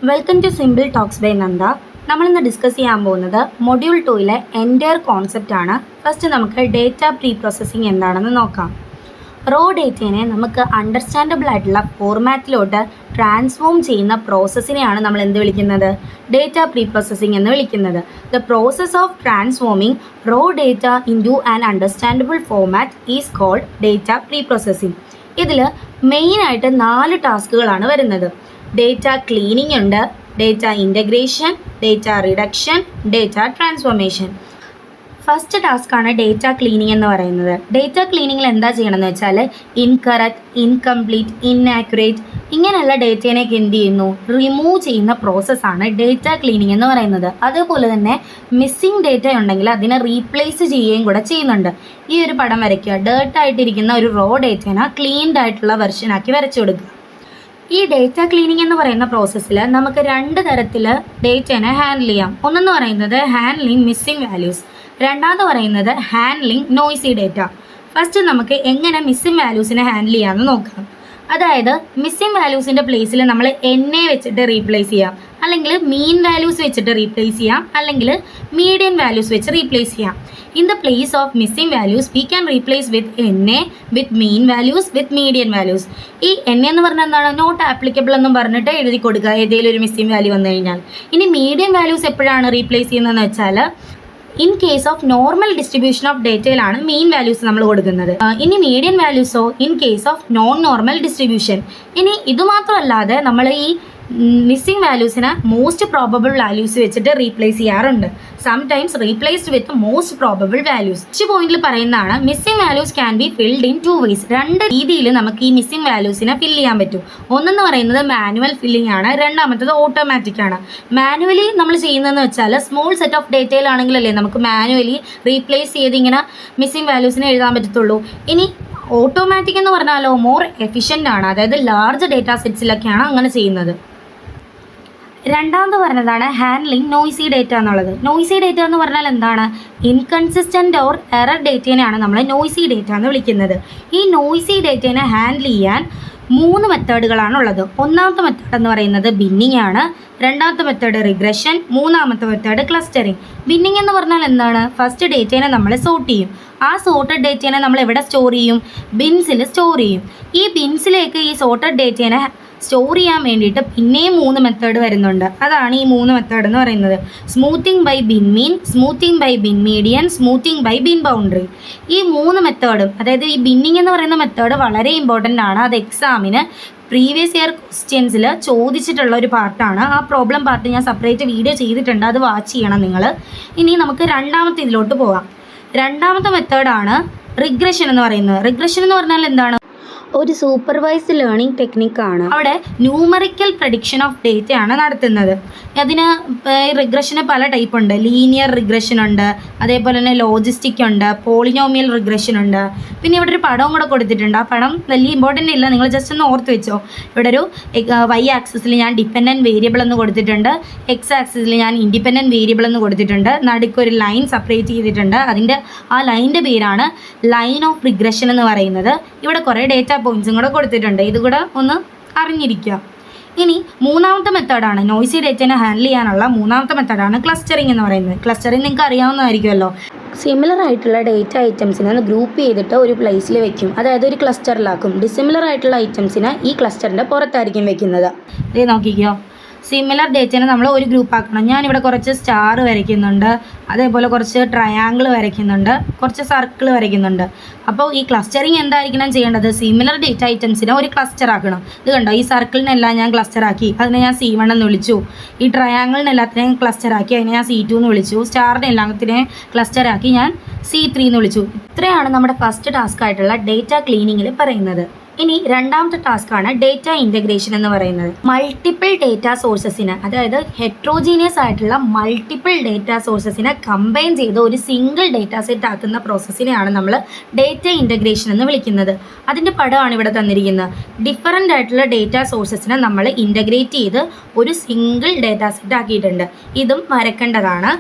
Welcome to simple talks by Nanda. നമ്മളിന്ന് discuss ചെയ്യാൻ പോകുന്നത് മൊഡ്യൂൾ 2-ലെ എൻറ്റയർ കോൺസെപ്റ്റ് ആണ്. ഫസ്റ്റ് നമുക്ക് ഡേറ്റ പ്രീ പ്രോസസ്സിംഗ് എന്താണെന്ന് നോക്കാം. റോ ഡേറ്റയെ നമുക്ക് അണ്ടർസ്റ്റാൻഡബിൾ ആയിട്ടുള്ള ഫോർമാറ്റിലോട്ട് ട്രാൻസ്ഫോം ചെയ്യുന്ന പ്രോസസ്സിനെയാണ് നമ്മൾ എന്ത് വിളിക്കുന്നത്? ഡേറ്റ പ്രീ പ്രോസസ്സിംഗ് എന്ന് വിളിക്കുന്നത്. The process of transforming raw data into an understandable format is called data pre processing. ഇതിൽ മെയിനായിട്ട് 4 ടാസ്കുകളാണ് വരുന്നത്. ഡേറ്റ ക്ലീനിങ് ഉണ്ട്, data integration, data reduction, data transformation. First ടാസ്ക്കാണ് ഡേറ്റ ക്ലീനിങ് എന്ന് പറയുന്നത്. ഡേറ്റ ക്ലീനിങ്ങിൽ എന്താ ചെയ്യണമെന്ന് വെച്ചാൽ ഇൻകറക്റ്റ്, ഇൻകംപ്ലീറ്റ്, ഇൻആക്യുറേറ്റ് ഇങ്ങനെയുള്ള ഡേറ്റേനെയൊക്കെ എന്ത് ചെയ്യുന്നു? റിമൂവ് ചെയ്യുന്ന പ്രോസസ്സാണ് ഡേറ്റ ക്ലീനിങ് എന്ന് പറയുന്നത്. അതുപോലെ തന്നെ മിസ്സിംഗ് ഡേറ്റ ഉണ്ടെങ്കിൽ അതിനെ റീപ്ലേസ് ചെയ്യുകയും കൂടെ ചെയ്യുന്നുണ്ട്. ഈ ഒരു പടം വരയ്ക്കുക. ഡേർട്ടായിട്ടിരിക്കുന്ന ഒരു റോ ഡേറ്റേനെ ക്ലീൻഡ് ആയിട്ടുള്ള വെർഷനാക്കി വരച്ചു കൊടുക്കുക. ഈ ഡേറ്റ ക്ലീനിങ് എന്ന് പറയുന്ന പ്രോസസ്സിൽ നമുക്ക് 2 തരത്തിൽ ഡേറ്റേനെ ഹാൻഡിൽ ചെയ്യാം. ഒന്നെന്ന് പറയുന്നത് ഹാൻഡ്ലിങ് മിസ്സിംഗ് വാല്യൂസ്, രണ്ടാമത് പറയുന്നത് ഹാൻഡ്ലിങ് നോയ്സി ഡേറ്റ. ഫസ്റ്റ് നമുക്ക് എങ്ങനെ മിസ്സിംഗ് വാല്യൂസിനെ ഹാൻഡിൽ ചെയ്യാമെന്ന് നോക്കാം. അതായത് മിസ്സിംഗ് വാല്യൂസിൻ്റെ പ്ലേസിൽ നമ്മൾ എന്നെ വെച്ചിട്ട് റീപ്ലേസ് ചെയ്യാം, അല്ലെങ്കിൽ മീൻ വാല്യൂസ് വെച്ചിട്ട് റീപ്ലേസ് ചെയ്യാം, അല്ലെങ്കിൽ മീഡിയൻ വാല്യൂസ് വെച്ച് റീപ്ലേസ് ചെയ്യാം. In the place of missing values we can replace വിത്ത് എന്നെ, വിത്ത് മീൻ വാല്യൂസ്, വിത്ത് മീഡിയൻ വാല്യൂസ്. ഈ എന്നെ എന്ന് പറഞ്ഞാൽ എന്താണ്? നോട്ട് ആപ്ലിക്കബിൾ എന്നും പറഞ്ഞിട്ട് എഴുതി കൊടുക്കുക ഏതെങ്കിലും ഒരു മിസ്സിംഗ് വാല്യൂ വന്നു കഴിഞ്ഞാൽ. ഇനി മീഡിയൻ വാല്യൂസ് എപ്പോഴാണ് റീപ്ലേസ് ചെയ്യുന്നതെന്ന് വെച്ചാൽ in case of normal distribution of ഡേറ്റയിലാണ് മീൻ വാല്യൂസ് നമ്മൾ കൊടുക്കുന്നത്. ഇനി മീഡിയൻ വാല്യൂസോ in case of non normal distribution. ഇനി ഇതുമാത്രമല്ലാതെ നമ്മൾ ഈ മിസ്സിംഗ് വാല്യൂസിനെ മോസ്റ്റ് പ്രോബബിൾ വാല്യൂസ് വെച്ചിട്ട് റീപ്ലേസ് ചെയ്യാറുണ്ട്. Sometimes replaced with most probable values. ഈ പോയിന്റിൽ പറയുന്നതാണ് missing values can be filled in 2 ways. 2 രീതിയിൽ നമുക്ക് ഈ മിസ്സിംഗ് വാല്യൂസിനെ ഫിൽ ചെയ്യാൻ പറ്റും. ഒന്നെന്ന് പറയുന്നത് മാനുവൽ ഫില്ലിംഗ് ആണ്, രണ്ടാമത്തത് ഓട്ടോമാറ്റിക് ആണ്. മാനുവലി നമ്മൾ ചെയ്യുന്നതെന്ന് വെച്ചാൽ സ്മോൾ സെറ്റ് ഓഫ് ഡേറ്റയിലാണെങ്കിലല്ലേ നമുക്ക് മാനുവലി റീപ്ലേസ് ചെയ്ത് ഇങ്ങനെ മിസ്സിംഗ് വാല്യൂസിനെ എഴുതാൻ പറ്റത്തുള്ളൂ. ഇനി ഓട്ടോമാറ്റിക് എന്ന് പറഞ്ഞാലോ മോർ എഫിഷ്യൻ്റ് ആണ്, അതായത് ലാർജ് ഡേറ്റ സെറ്റ്സിലൊക്കെയാണ് അങ്ങനെ ചെയ്യുന്നത്. രണ്ടാമത് പറഞ്ഞതാണ് ഹാൻഡ്ലിങ് നോയ്സി ഡേറ്റ എന്നുള്ളത്. നോയ്സി ഡേറ്റ എന്ന് പറഞ്ഞാൽ എന്താണ്? ഇൻകൺസിസ്റ്റൻ്റ് ഓർ എറർ ഡേറ്റേനെയാണ് നമ്മൾ നോയ്സി ഡേറ്റ എന്ന് വിളിക്കുന്നത്. ഈ നോയ്സി ഡേറ്റേനെ ഹാൻഡിൽ ചെയ്യാൻ 3 മെത്തേഡുകളാണുള്ളത്. ഒന്നാമത്തെ മെത്തേഡ് എന്ന് പറയുന്നത് ബിന്നിങ് ആണ്, രണ്ടാമത്തെ മെത്തേഡ് റിഗ്രഷൻ, മൂന്നാമത്തെ മെത്തേഡ് ക്ലസ്റ്ററിങ്. ബിന്നിങ് എന്ന് പറഞ്ഞാൽ എന്താണ്? ഫസ്റ്റ് ഡേറ്റേനെ നമ്മൾ സോർട്ട് ചെയ്യും. ആ സോർട്ടഡ് ഡേറ്റേനെ നമ്മൾ എവിടെ സ്റ്റോർ ചെയ്യും? ബിൻസിൽ സ്റ്റോർ ചെയ്യും. ഈ ബിൻസിലേക്ക് ഈ സോർട്ടഡ് ഡേറ്റേനെ സ്റ്റോർ ചെയ്യാൻ വേണ്ടിയിട്ട് പിന്നെയും 3 മെത്തേഡ് വരുന്നുണ്ട്. അതാണ് ഈ 3 മെത്തേഡ് എന്ന് പറയുന്നത്. Smoothing by bin mean, smoothing by bin median, smoothing by bin boundary. ഈ 3 മെത്തേഡും, അതായത് ഈ ബിന്നിങ് എന്ന് പറയുന്ന മെത്തേഡ് വളരെ ഇമ്പോർട്ടൻ്റ് ആണ്. അത് എക്സാമിന് പ്രീവിയസ് ഇയർ ക്വസ്റ്റ്യൻസിൽ ചോദിച്ചിട്ടുള്ള ഒരു പാർട്ടാണ്. ആ പ്രോബ്ലം പാർട്ട് ഞാൻ സെപ്പറേറ്റ് വീഡിയോ ചെയ്തിട്ടുണ്ട്, അത് വാച്ച് ചെയ്യണം നിങ്ങൾ. ഇനി നമുക്ക് രണ്ടാമത്തെ ഇതിലോട്ട് പോകാം. രണ്ടാമത്തെ മെത്തേഡാണ് റിഗ്രഷൻ എന്ന് പറയുന്നത്. റിഗ്രഷൻ എന്ന് പറഞ്ഞാൽ എന്താണ്? ഒരു സൂപ്പർവൈസ്ഡ് ലേണിംഗ് ടെക്നിക്കാണ്. അവിടെ ന്യൂമറിക്കൽ പ്രഡിക്ഷൻ ഓഫ് ഡേറ്റയാണ് നടത്തുന്നത്. അതിന് റിഗ്രഷന് പല ടൈപ്പ് ഉണ്ട്. ലീനിയർ റിഗ്രഷൻ ഉണ്ട്, അതേപോലെ തന്നെ ലോജിസ്റ്റിക് ഉണ്ട്, പോളിനോമിയൽ റിഗ്രഷൻ ഉണ്ട്. പിന്നെ ഇവിടെ ഒരു പടവും കൂടെ കൊടുത്തിട്ടുണ്ട്. ആ പടം വലിയ ഇമ്പോർട്ടൻ്റ് ഇല്ല, നിങ്ങൾ ജസ്റ്റ് ഒന്ന് ഓർത്ത് വെച്ചോ. ഇവിടെ ഒരു വൈ ആക്സിസിൽ ഞാൻ ഡിപ്പെൻഡൻറ്റ് വേരിയബിൾ എന്ന് കൊടുത്തിട്ടുണ്ട്, എക്സ് ആക്സിസിൽ ഞാൻ ഇൻഡിപെൻഡൻറ്റ് വേരിയബിൾ എന്ന് കൊടുത്തിട്ടുണ്ട്, നടുക്കൊരു ലൈൻ സെപ്പറേറ്റ് ചെയ്തിട്ടുണ്ട്. ആ ലൈനിൻ്റെ പേരാണ് ലൈൻ ഓഫ് റിഗ്രഷൻ എന്ന് പറയുന്നത്. ഇവിടെ കുറേ ഡേറ്റ പോയിന്റ്സും കൂടെ കൊടുത്തിട്ടുണ്ട്. ഇതുകൂടെ ഒന്ന് അറിഞ്ഞിരിക്കുക. ഇനി മൂന്നാമത്തെ മെത്തേഡാണ് നോയ്സി ഡേറ്റനെ ഹാൻഡിൽ ചെയ്യാനുള്ള മൂന്നാമത്തെ മെത്തേഡാണ് ക്ലസ്റ്ററിങ് എന്ന് പറയുന്നത്. ക്ലസ്റ്ററിങ് നിങ്ങൾക്ക് അറിയാവുന്നതായിരിക്കുമല്ലോ. സിമിലർ ആയിട്ടുള്ള ഡേറ്റ ഐറ്റംസിനെ ഗ്രൂപ്പ് ചെയ്തിട്ട് ഒരു പ്ലേസിൽ വെക്കും, അതായത് ഒരു ക്ലസ്റ്ററിലാക്കും. ഡിസിമിലർ ആയിട്ടുള്ള ഐറ്റംസിനെ ഈ ക്ലസ്റ്ററിൻ്റെ പുറത്തായിരിക്കും വെക്കുന്നത്. ഇത് നോക്കിക്കോ, സിമിലർ ഡേറ്റനെ നമ്മൾ ഒരു ഗ്രൂപ്പ് ആക്കണം. ഞാനിവിടെ കുറച്ച് സ്റ്റാർ വരയ്ക്കുന്നുണ്ട്, അതേപോലെ കുറച്ച് ട്രയാങ്കിൾ വരയ്ക്കുന്നുണ്ട്, കുറച്ച് സർക്കിൾ വരയ്ക്കുന്നുണ്ട്. അപ്പോൾ ഈ ക്ലസ്റ്ററിങ് എന്തായിരിക്കണം ചെയ്യേണ്ടത്? സിമിലർ ഡേറ്റ ഐറ്റംസിനെ ഒരു ക്ലസ്റ്റർ ആക്കണം. ഇത് കണ്ടോ, ഈ സർക്കിളിനെല്ലാം ഞാൻ ക്ലസ്റ്റർ ആക്കി, അതിനെ ഞാൻ C1 എന്ന് വിളിച്ചു. ഈ ട്രയാങ്കിളിനെല്ലാത്തിനെയും ക്ലസ്റ്റർ ആക്കി, അതിനെ ഞാൻ C2 എന്ന് വിളിച്ചു. സ്റ്റാറിനെ എല്ലാത്തിനെയും ക്ലസ്റ്റർ ആക്കി ഞാൻ C3 എന്ന് വിളിച്ചു. ഇത്രയാണ് നമ്മുടെ ഫസ്റ്റ് ടാസ്ക് ആയിട്ടുള്ള ഡേറ്റ ക്ലീനിങ്ങിൽ പറയുന്നത്. ഇനി രണ്ടാമത്തെ ടാസ്ക്കാണ് ഡേറ്റ ഇൻ്റഗ്രേഷൻ എന്ന് പറയുന്നത്. മൾട്ടിപ്പിൾ ഡേറ്റ സോഴ്സസിന്, അതായത് ഹെട്രോജീനിയസ് ആയിട്ടുള്ള മൾട്ടിപ്പിൾ ഡേറ്റ സോഴ്സസിനെ കമ്പൈൻ ചെയ്ത് ഒരു സിംഗിൾ ഡേറ്റ സെറ്റ് ആക്കുന്ന പ്രോസസ്സിനെയാണ് നമ്മൾ ഡേറ്റ ഇൻ്റഗ്രേഷൻ എന്ന് വിളിക്കുന്നത്. അതിൻ്റെ പടമാണ് ഇവിടെ തന്നിരിക്കുന്നത്. ഡിഫറൻ്റ് ആയിട്ടുള്ള ഡേറ്റ സോഴ്സസിനെ നമ്മൾ ഇൻ്റഗ്രേറ്റ് ചെയ്ത് ഒരു സിംഗിൾ ഡേറ്റ സെറ്റ് ആക്കിയിട്ടുണ്ട്. ഇതും വരക്കേണ്ടതാണ്.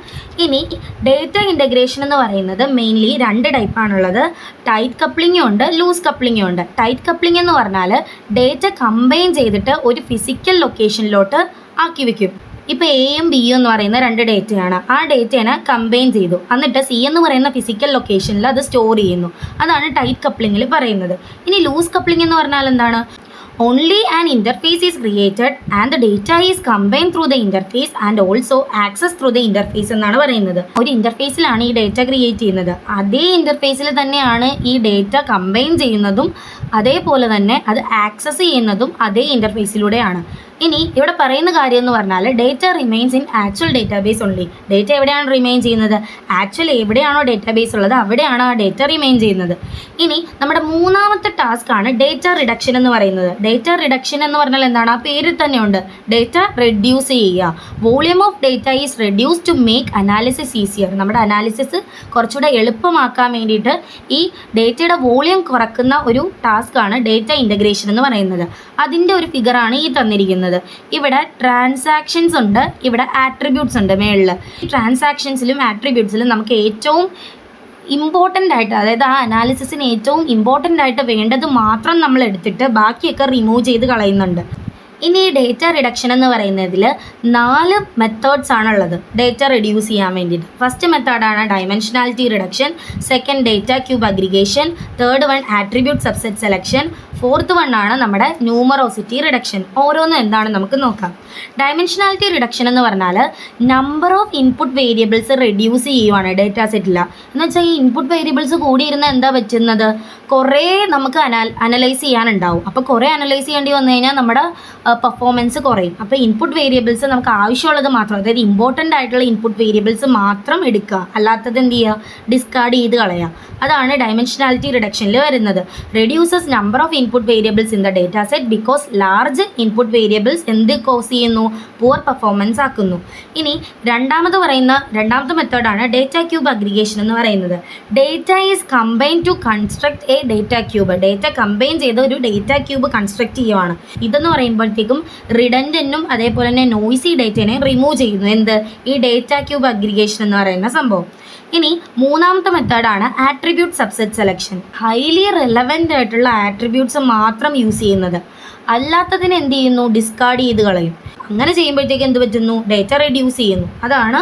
ഇനി ഡേറ്റ ഇൻ്റഗ്രേഷൻ എന്ന് പറയുന്നത് മെയിൻലി 2 ടൈപ്പാണുള്ളത്. ടൈറ്റ് കപ്ലിങ്ങും ഉണ്ട്, ലൂസ് കപ്ലിങ്ങും ഉണ്ട്. ടൈറ്റ് കപ്ലിംഗ് എന്ന് പറഞ്ഞാൽ ഡേറ്റ കമ്പൈൻ ചെയ്തിട്ട് ഒരു ഫിസിക്കൽ ലൊക്കേഷനിലോട്ട് ആക്കി വെക്കും. ഇപ്പോൾ എയും ബിയും എന്ന് പറയുന്ന 2 ഡേറ്റയാണ്. ആ ഡേറ്റേനെ കമ്പൈൻ ചെയ്തു, എന്നിട്ട് സി എന്ന് പറയുന്ന ഫിസിക്കൽ ലൊക്കേഷനിൽ അത് സ്റ്റോർ ചെയ്യുന്നു. അതാണ് ടൈറ്റ് കപ്ലിങ്ങിൽ പറയുന്നത്. ഇനി ലൂസ് കപ്ലിംഗ് എന്ന് പറഞ്ഞാൽ എന്താണ്? Only an interface is created and the data is combined through the interface and also accessed through the interface എന്നാണ് പറയുന്നത്. ഒരു ഇൻ്റർഫേസിലാണ് ഈ ഡേറ്റ ക്രിയേറ്റ് ചെയ്യുന്നത്, അതേ ഇൻ്റർഫേസിൽ തന്നെയാണ് ഈ ഡേറ്റ കമ്പൈൻ ചെയ്യുന്നതും, അതേപോലെ തന്നെ അത് ആക്സസ് ചെയ്യുന്നതും അതേ ഇൻ്റർഫേസിലൂടെയാണ്. ഇനി ഇവിടെ പറയുന്ന കാര്യം എന്ന് പറഞ്ഞാൽ data remains in actual database only. Data എവിടെയാണ് റിമെയിൻ ചെയ്യുന്നത്? ആക്ച്വൽ എവിടെയാണോ ഡേറ്റാബേസ് ഉള്ളത് അവിടെയാണ് ആ ഡേറ്റ റിമെയിൻ ചെയ്യുന്നത്. ഇനി നമ്മുടെ മൂന്നാമത്തെ ടാസ്ക് ആണ് ഡേറ്റ റിഡക്ഷൻ എന്ന് പറയുന്നത്. ഡേറ്റ റിഡക്ഷൻ എന്ന് പറഞ്ഞാൽ എന്താണ്? ആ പേരിൽ തന്നെയുണ്ട്, ഡേറ്റ റെഡ്യൂസ് ചെയ്യുക. Volume of data is reduce to make analysis easier. നമ്മുടെ അനാലിസിസ് കുറച്ചുകൂടെ എളുപ്പമാക്കാൻ വേണ്ടിയിട്ട് ഈ ഡേറ്റയുടെ വോളിയം കുറക്കുന്ന ഒരു ടാസ്ക് ആണ് ഡേറ്റ ഇൻ്റഗ്രേഷൻ എന്ന് പറയുന്നത്. അതിൻ്റെ ഒരു ഫിഗറാണ് ഈ തന്നിരിക്കുന്നത്. ഇവിടെ ട്രാൻസാക്ഷൻസ് ഉണ്ട്, ഇവിടെ ആട്രിബ്യൂട്ട്സ് ഉണ്ട് മേളിൽ. ഈ ട്രാൻസാക്ഷൻസിലും ആട്രിബ്യൂട്ട്സിലും നമുക്ക് ഏറ്റവും ഇമ്പോർട്ടൻ്റ് ആയിട്ട്, അതായത് ആ അനാലിസിസിന് ഏറ്റവും ഇമ്പോർട്ടൻ്റ് ആയിട്ട് വേണ്ടത് മാത്രം നമ്മൾ എടുത്തിട്ട് ബാക്കിയൊക്കെ റിമൂവ് ചെയ്ത് കളയുന്നുണ്ട്. ഇനി ഈ ഡേറ്റ റിഡക്ഷൻ എന്ന് പറയുന്നതിൽ 4 മെത്തേഡ്സ് ആണുള്ളത് ഡേറ്റ റെഡ്യൂസ് ചെയ്യാൻ വേണ്ടിയിട്ട്. ഫസ്റ്റ് മെത്തേഡാണ് dimensionality reduction, second data cube aggregation, third one attribute subset selection, fourth one ആണ് നമ്മുടെ ന്യൂമറോസിറ്റി റിഡക്ഷൻ. ഓരോന്നും എന്താണ് നമുക്ക് നോക്കാം. ഡൈമെൻഷനാലിറ്റി റിഡക്ഷൻ എന്ന് പറഞ്ഞാൽ number of input variables reduce ചെയ്യുവാണ് ഡേറ്റാ സെറ്റിൽ. എന്ന് വെച്ചാൽ ഈ ഇൻപുട്ട് വേരിയബിൾസ് കൂടിയിരുന്ന എന്താ പറ്റുന്നത്? കുറേ നമുക്ക് അനലൈസ് ചെയ്യാനുണ്ടാവും. അപ്പോൾ കുറേ അനലൈസ് ചെയ്യേണ്ടി വന്നു കഴിഞ്ഞാൽ നമ്മുടെ പെർഫോമൻസ് കുറയും. അപ്പോൾ ഇൻപുട്ട് വേരിയബിൾസ് നമുക്ക് ആവശ്യമുള്ളത് മാത്രം, അതായത് ഇമ്പോർട്ടൻ്റ് ആയിട്ടുള്ള ഇൻപുട്ട് വേരിയബിൾസ് മാത്രം എടുക്കുക, അല്ലാത്തത് എന്ത് ചെയ്യുക? ഡിസ്കാർഡ് ചെയ്ത് കളയുക. അതാണ് ഡൈമെൻഷനാലിറ്റി റിഡക്ഷനിൽ വരുന്നത്. Reduces number of input variables in the data set because large input variables എന്ത് കോസ് ചെയ്യുന്നു? പുവർ പെർഫോമൻസ് ആക്കുന്നു. ഇനി രണ്ടാമത്തെ മെത്തേഡാണ് ഡേറ്റ ക്യൂബ് അഗ്രിഗേഷൻ എന്ന് പറയുന്നത്. Data is combine to construct a data cube. Data combine ചെയ്ത് ഒരു ഡേറ്റ ക്യൂബ് കൺസ്ട്രക്ട് ചെയ്യുവാണ്. ഇതെന്ന് പറയുമ്പോഴത്തേക്കും റിഡൻഡൻറ്റും അതേപോലെ തന്നെ നോയ്സി ഡേറ്റനെ റിമൂവ് ചെയ്യുന്നു. എന്ത്? ഈ ഡേറ്റ ക്യൂബ് അഗ്രിഗേഷൻ എന്ന് പറയുന്ന സംഭവം. ഇനി മൂന്നാമത്തെ മെത്തേഡാണ് attribute subset selection. Highly relevant ആയിട്ടുള്ള ആട്രിബ്യൂട്ട്സ് മാത്രം യൂസ് ചെയ്യുന്നത്, അല്ലാത്തതിന് എന്ത് ചെയ്യുന്നു? ഡിസ്കാർഡ് ചെയ്ത് കളയും. അങ്ങനെ ചെയ്യുമ്പോഴത്തേക്ക് എന്ത് പറ്റുന്നു? ഡേറ്റ റെഡ്യൂസ് ചെയ്യുന്നു. അതാണ്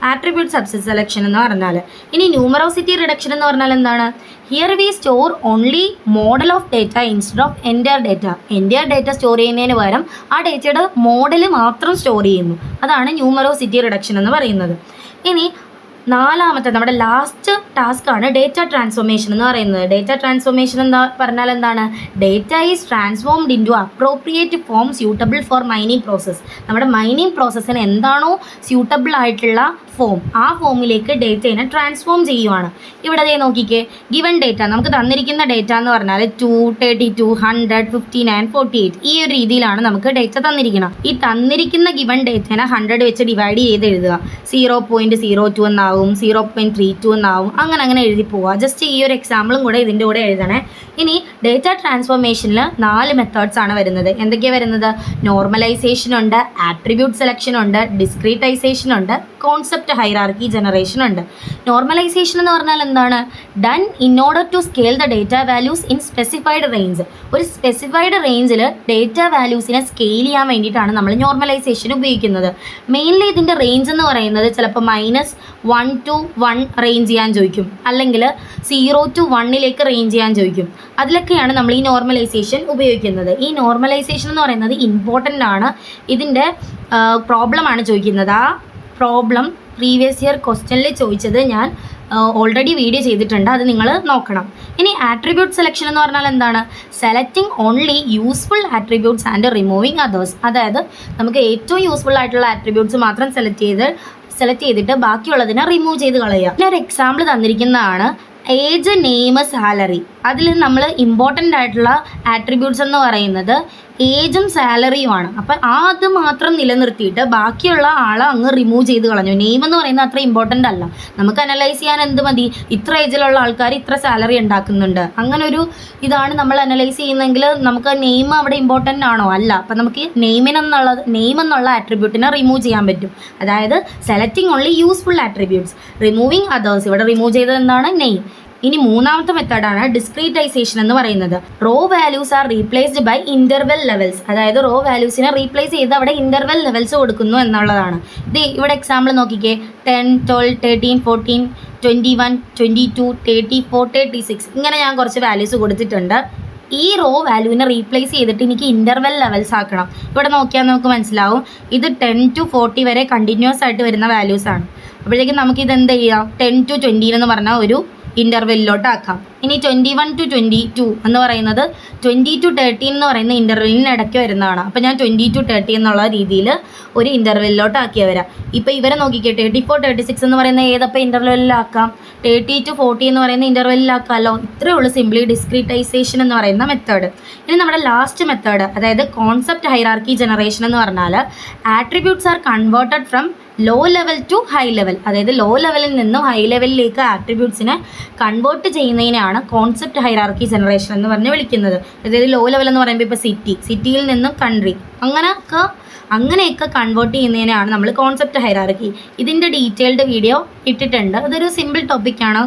ആട്രിബ്യൂട്ട് സബ്സെറ്റ് സെലക്ഷൻ എന്ന് പറഞ്ഞാൽ. ഇനി ന്യൂമറോസിറ്റി റിഡക്ഷൻ എന്ന് പറഞ്ഞാൽ എന്താണ്? Here we store only model of data instead of entire data. Entire data store ചെയ്യുന്നതിന് പകരം ആ ഡേറ്റയുടെ മോഡൽ മാത്രം സ്റ്റോർ ചെയ്യുന്നു. അതാണ് ന്യൂമറോസിറ്റി റിഡക്ഷൻ എന്ന് പറയുന്നത്. ഇനി നാലാമത്തെ നമ്മുടെ ലാസ്റ്റ് ടാസ്ക് ആണ് ഡേറ്റ ട്രാൻസ്ഫോർമേഷൻ എന്ന് പറയുന്നത്. ഡേറ്റ ട്രാൻസ്ഫോർമേഷൻ എന്താ പറഞ്ഞാൽ എന്താണ്? Data is transformed into appropriate form suitable for mining process. നമ്മുടെ മൈനിങ് പ്രോസസ്സിന് എന്താണോ സ്യൂട്ടബിൾ ആയിട്ടുള്ള ഫോം, ആ ഫോമിലേക്ക് ഡേറ്റയെ ട്രാൻസ്ഫോം ചെയ്യുവാണ്. ഇവിടെ ദേ നോക്കിക്കേ, ഗിവൺ ഡേറ്റ നമുക്ക് തന്നിരിക്കുന്ന ഡേറ്റ എന്ന് പറഞ്ഞാൽ 2, 32, 100, 59, 48 ഈ ഒരു രീതിയിലാണ് നമുക്ക് ഡേറ്റ തന്നിരിക്കണം. ഈ തന്നിരിക്കുന്ന ഗിവൺ ഡേറ്റനെ 100 വെച്ച് ഡിവൈഡ് ചെയ്ത് എഴുതുക. 0.02 എന്നാവും, 0.32 എന്നാവും, അങ്ങനെ എഴുതി പോവുക. ജസ്റ്റ് ഈ ഒരു എക്സാമ്പിളും കൂടെ ഇതിൻ്റെ കൂടെ എഴുതണേ. ഇനി ഡേറ്റ ട്രാൻസ്ഫോർമേഷനിൽ 4 മെത്തേഡ്സ് ആണ് വരുന്നത്. എന്തൊക്കെയാണ് വരുന്നത്? നോർമലൈസേഷൻ ഉണ്ട്, ആട്രിബ്യൂട്ട് സെലക്ഷൻ ഉണ്ട്, ഡിസ്ക്രീറ്റൈസേഷൻ ഉണ്ട്, കോൺസെപ്റ്റ് ഹൈറാർക്കി ജനറേഷൻ ഉണ്ട്. നോർമലൈസേഷൻ എന്ന് പറഞ്ഞാൽ എന്താണ്? Done in order to scale the data values in specified range. ഒരു സ്പെസിഫൈഡ് റേഞ്ചിൽ ഡേറ്റ വാല്യൂസിനെ സ്കെയിൽ ചെയ്യാൻ വേണ്ടിയിട്ടാണ് നമ്മൾ നോർമലൈസേഷൻ ഉപയോഗിക്കുന്നത്. മെയിൻലി ഇതിൻ്റെ റേഞ്ച് എന്ന് പറയുന്നത് ചിലപ്പോൾ -1 to 1 റേഞ്ച് ചെയ്യാൻ ചോദിക്കും, അല്ലെങ്കിൽ 0 to 1 റേഞ്ച് ചെയ്യാൻ ചോദിക്കും. അതിലൊക്കെയാണ് നമ്മൾ ഈ നോർമലൈസേഷൻ ഉപയോഗിക്കുന്നത്. ഈ നോർമലൈസേഷൻ എന്ന് പറയുന്നത് ഇമ്പോർട്ടൻ്റ് ആണ്. ഇതിൻ്റെ പ്രോബ്ലമാണ് ചോദിക്കുന്നത്. ആ പ്രോബ്ലം പ്രീവിയസ് ഇയർ ക്വസ്റ്റ്യനിൽ ചോദിച്ചത് ഞാൻ ഓൾറെഡി വീഡിയോ ചെയ്തിട്ടുണ്ട്, അത് നിങ്ങൾ നോക്കണം. ഇനി ആട്രിബ്യൂട്ട് സെലക്ഷൻ എന്ന് പറഞ്ഞാൽ എന്താണ്? Selecting only useful attributes and removing others. അതായത് നമുക്ക് ഏറ്റവും യൂസ്ഫുൾ ആയിട്ടുള്ള ആട്രിബ്യൂട്ട്സ് മാത്രം സെലക്ട് ചെയ്തിട്ട് ബാക്കിയുള്ളതിനെ റിമൂവ് ചെയ്ത് കളയുക. പിന്നെ ഒരു എക്സാമ്പിൾ തന്നിരിക്കുന്നതാണ് ഏജ്, നെയിം, സാലറി. അതിൽ നമ്മൾ ഇമ്പോർട്ടൻ്റ് ആയിട്ടുള്ള ആട്രിബ്യൂട്ട്സ് എന്ന് പറയുന്നത് ഏജും സാലറിയുമാണ്. അപ്പം അത് മാത്രം നിലനിർത്തിയിട്ട് ബാക്കിയുള്ള ആളെ അങ്ങ് റിമൂവ് ചെയ്ത് കളഞ്ഞു. നെയിം എന്ന് പറയുന്നത് അത്ര ഇമ്പോർട്ടൻ്റ് അല്ല. നമുക്ക് അനലൈസ് ചെയ്യാൻ എന്ത് മതി? ഇത്ര ഏജിലുള്ള ആൾക്കാർ ഇത്ര സാലറി ഉണ്ടാക്കുന്നുണ്ട്, അങ്ങനെ ഒരു ഇതാണ് നമ്മൾ അനലൈസ് ചെയ്യുന്നതെങ്കിൽ നമുക്ക് നെയിം അവിടെ ഇമ്പോർട്ടൻ്റ് ആണോ? അല്ല. അപ്പം നമുക്ക് നെയിം എന്നുള്ള ആട്രിബ്യൂട്ടിനെ റിമൂവ് ചെയ്യാൻ പറ്റും. അതായത് selecting only useful attributes, removing others. ഇവിടെ റിമൂവ് ചെയ്തത് എന്താണ്? നെയിം. ഇനി മൂന്നാമത്തെ മെത്തേഡാണ് ഡിസ്ക്രീറ്റൈസേഷൻ എന്ന് പറയുന്നത്. Raw values are replaced by interval levels. അതായത് റോ വാല്യൂസിനെ റീപ്ലേസ് ചെയ്ത് അവിടെ ഇൻ്റർവെൽ ലെവൽസ് കൊടുക്കുന്നു എന്നുള്ളതാണ്. ഇത് ഇവിടെ എക്സാമ്പിൾ നോക്കിക്കേ, 10, 12, 13, 14, 21, 22, 34, 36 ഇങ്ങനെ ഞാൻ കുറച്ച് വാല്യൂസ് കൊടുത്തിട്ടുണ്ട്. ഈ റോ വാല്യൂവിനെ റീപ്ലേസ് ചെയ്തിട്ട് എനിക്ക് ഇൻ്റർവെൽ ലെവൽസ് ആക്കണം. ഇവിടെ നോക്കിയാൽ നമുക്ക് മനസ്സിലാവും ഇത് 10 to 40 വരെ കണ്ടിന്യൂസ് ആയിട്ട് വരുന്ന വാല്യൂസാണ്. അപ്പോഴേക്കും നമുക്കിത് എന്ത് ചെയ്യാം, 10 to 20 എന്ന് പറഞ്ഞാൽ ഒരു ഇൻ്റർവെല്ലിലോട്ട് ആക്കാം. ഇനി 21 to 22 എന്ന് പറയുന്നത് 20 to 13 എന്ന് പറയുന്ന ഇൻ്റർവെല്ലിന് ഇടയ്ക്ക് വരുന്നതാണ്. അപ്പോൾ ഞാൻ 20 to 30 എന്നുള്ള രീതിയിൽ ഒരു ഇൻ്റർവെല്ലിലോട്ട് ആക്കിയ വരാം. ഇപ്പോൾ ഇവരെ നോക്കിക്കേ, 34, 36 എന്ന് പറയുന്ന ഏതപ്പോൾ ഇൻ്റർവെല്ലിലാക്കാം, 30 to 40 എന്ന് പറയുന്ന ഇൻ്റർവെല്ലിലാക്കാമല്ലോ. ഇത്രയേ ഉള്ളൂ സിംപ്ലി ഡിസ്ക്രീറ്റൈസേഷൻ എന്ന് പറയുന്ന മെത്തേഡ്. ഇനി നമ്മുടെ ലാസ്റ്റ് മെത്തേഡ്, അതായത് കോൺസെപ്റ്റ് ഹൈറാർക്കി ജനറേഷൻ എന്ന് പറഞ്ഞാൽ attributes are converted from low level to high level. അതായത് ലോ ലെവലിൽ നിന്നും ഹൈ ലെവലിലേക്ക് ആട്രിബ്യൂട്ട്സിനെ കൺവേർട്ട് ചെയ്യുന്നതിനാണ് കോൺസെപ്റ്റ് ഹൈറാർക്കി ജനറേഷൻ എന്ന് പറഞ്ഞ് വിളിക്കുന്നത്. അതായത് ലോ ലെവൽ എന്ന് പറയുമ്പോൾ ഇപ്പോൾ സിറ്റിയിൽ നിന്നും കൺട്രി അങ്ങനെയൊക്കെ കൺവേർട്ട് ചെയ്യുന്നതിനാണ് നമ്മൾ കോൺസെപ്റ്റ് ഹൈറാർക്കി. ഇതിൻ്റെ ഡീറ്റെയിൽഡ് വീഡിയോ ഇട്ടിട്ടുണ്ട്. അതൊരു സിമ്പിൾ ടോപ്പിക്കാണ്,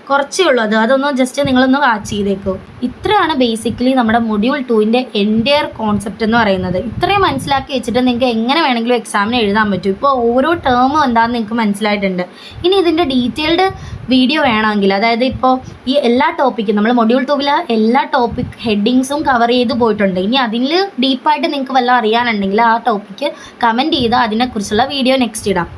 കുറച്ചേ ഉള്ളൂ. അതൊന്ന് ജസ്റ്റ് നിങ്ങളൊന്ന് വാച്ച് ചെയ്തേക്കൂ. ഇത്രയാണ് ബേസിക്കലി നമ്മുടെ മൊഡ്യൂൾ 2ൻ്റെ എൻറ്റയർ കോൺസെപ്റ്റ് എന്ന് പറയുന്നത്. ഇത്രയും മനസ്സിലാക്കി വെച്ചിട്ട് നിങ്ങൾക്ക് എങ്ങനെ വേണമെങ്കിലും എക്സാമിന് എഴുതാൻ പറ്റും. ഇപ്പോൾ ഓരോ ടേമും എന്താണെന്ന് നിങ്ങൾക്ക് മനസ്സിലായിട്ടുണ്ട്. ഇനി ഇതിൻ്റെ ഡീറ്റെയിൽഡ് വീഡിയോ വേണമെങ്കിൽ, അതായത് ഇപ്പോൾ ഈ എല്ലാ ടോപ്പിക്കും നമ്മൾ മൊഡ്യൂൾ 2 എല്ലാ ടോപ്പിക് ഹെഡിങ്സും കവർ ചെയ്ത് പോയിട്ടുണ്ട്. ഇനി അതിൽ ഡീപ്പായിട്ട് നിങ്ങൾക്ക് വല്ലതും അറിയാനുണ്ടെങ്കിൽ ആ ടോപ്പിക്ക് കമൻറ്റ് ചെയ്താൽ അതിനെക്കുറിച്ചുള്ള വീഡിയോ നെക്സ്റ്റ് ഇടാം.